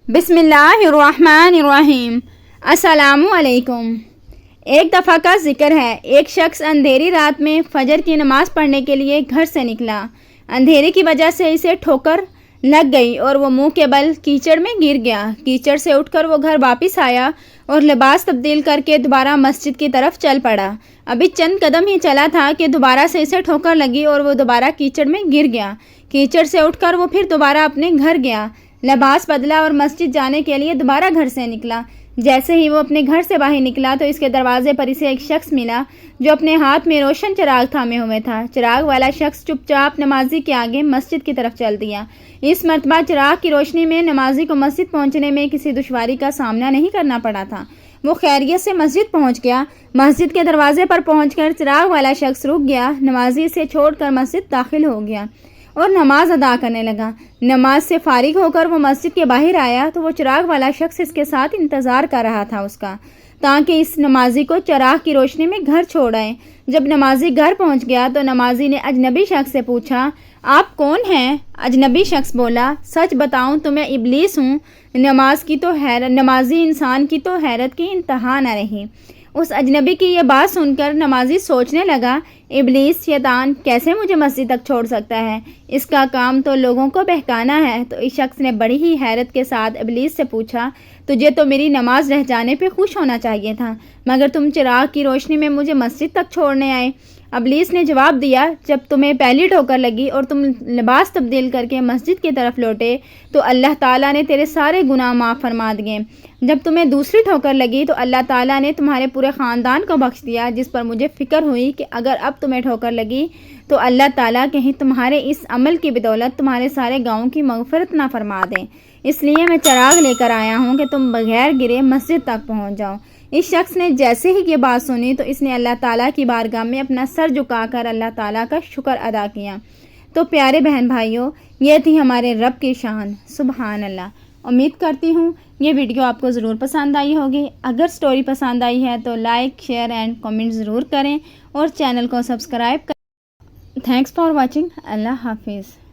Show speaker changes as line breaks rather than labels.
بسم اللہ الرحمن الرحیم۔ السلام علیکم۔ ایک دفعہ کا ذکر ہے، ایک شخص اندھیری رات میں فجر کی نماز پڑھنے کے لیے گھر سے نکلا۔ اندھیرے کی وجہ سے اسے ٹھوکر لگ گئی اور وہ منہ کے بل کیچڑ میں گر گیا۔ کیچڑ سے اٹھ کر وہ گھر واپس آیا اور لباس تبدیل کر کے دوبارہ مسجد کی طرف چل پڑا۔ ابھی چند قدم ہی چلا تھا کہ دوبارہ سے اسے ٹھوکر لگی اور وہ دوبارہ کیچڑ میں گر گیا۔ کیچڑ سے اٹھ کر وہ پھر دوبارہ اپنے گھر گیا، لباس بدلا اور مسجد جانے کے لیے دوبارہ گھر سے نکلا۔ جیسے ہی وہ اپنے گھر سے باہر نکلا تو اس کے دروازے پر اسے ایک شخص ملا جو اپنے ہاتھ میں روشن چراغ تھامے ہوئے تھا۔ چراغ والا شخص چپ چاپ نمازی کے آگے مسجد کی طرف چل دیا۔ اس مرتبہ چراغ کی روشنی میں نمازی کو مسجد پہنچنے میں کسی دشواری کا سامنا نہیں کرنا پڑا تھا۔ وہ خیریت سے مسجد پہنچ گیا۔ مسجد کے دروازے پر پہنچ کر چراغ والا شخص رک گیا، نمازی سے چھوڑ کر مسجد داخل ہو گیا اور نماز ادا کرنے لگا۔ نماز سے فارغ ہو کر وہ مسجد کے باہر آیا تو وہ چراغ والا شخص اس کے ساتھ انتظار کر رہا تھا اس کا، تاکہ اس نمازی کو چراغ کی روشنی میں گھر چھوڑ آئے۔ جب نمازی گھر پہنچ گیا تو نمازی نے اجنبی شخص سے پوچھا، آپ کون ہیں؟ اجنبی شخص بولا، سچ بتاؤں تو میں ابلیس ہوں۔ نمازی انسان کی تو حیرت کی انتہا نہ رہی۔ اس اجنبی کی یہ بات سن کر نمازی سوچنے لگا، ابلیس شیطان کیسے مجھے مسجد تک چھوڑ سکتا ہے؟ اس کا کام تو لوگوں کو بہکانا ہے۔ تو اس شخص نے بڑی ہی حیرت کے ساتھ ابلیس سے پوچھا، تجھے تو میری نماز رہ جانے پہ خوش ہونا چاہیے تھا، مگر تم چراغ کی روشنی میں مجھے مسجد تک چھوڑنے آئے۔ ابلیس نے جواب دیا، جب تمہیں پہلی ٹھوکر لگی اور تم لباس تبدیل کر کے مسجد کی طرف لوٹے تو اللہ تعالیٰ نے تیرے سارے گناہ معاف فرما دیے۔ جب تمہیں دوسری ٹھوکر لگی تو اللہ تعالیٰ نے تمہارے پورے خاندان کو بخش دیا، جس پر مجھے فکر ہوئی کہ اگر اب تمہیں ٹھوکر لگی تو اللہ تعالیٰ کہیں تمہارے اس عمل کی بدولت تمہارے سارے گاؤں کی مغفرت نہ فرما دیں، اس لیے میں چراغ لے کر آیا ہوں کہ تم بغیر گرے مسجد تک پہنچ جاؤ۔ اس شخص نے جیسے ہی یہ بات سنی تو اس نے اللہ تعالیٰ کی بارگاہ میں اپنا سر جھکا کر اللہ تعالیٰ کا شکر ادا کیا۔ تو پیارے بہن بھائیوں، یہ تھی ہمارے رب کی شان، سبحان اللہ۔ امید کرتی ہوں یہ ویڈیو آپ کو ضرور پسند آئی ہوگی۔ اگر سٹوری پسند آئی ہے تو لائک، شیئر اینڈ کمنٹ ضرور کریں اور چینل کو سبسکرائب کریں۔ Thanks for watching. اللہ حافظ۔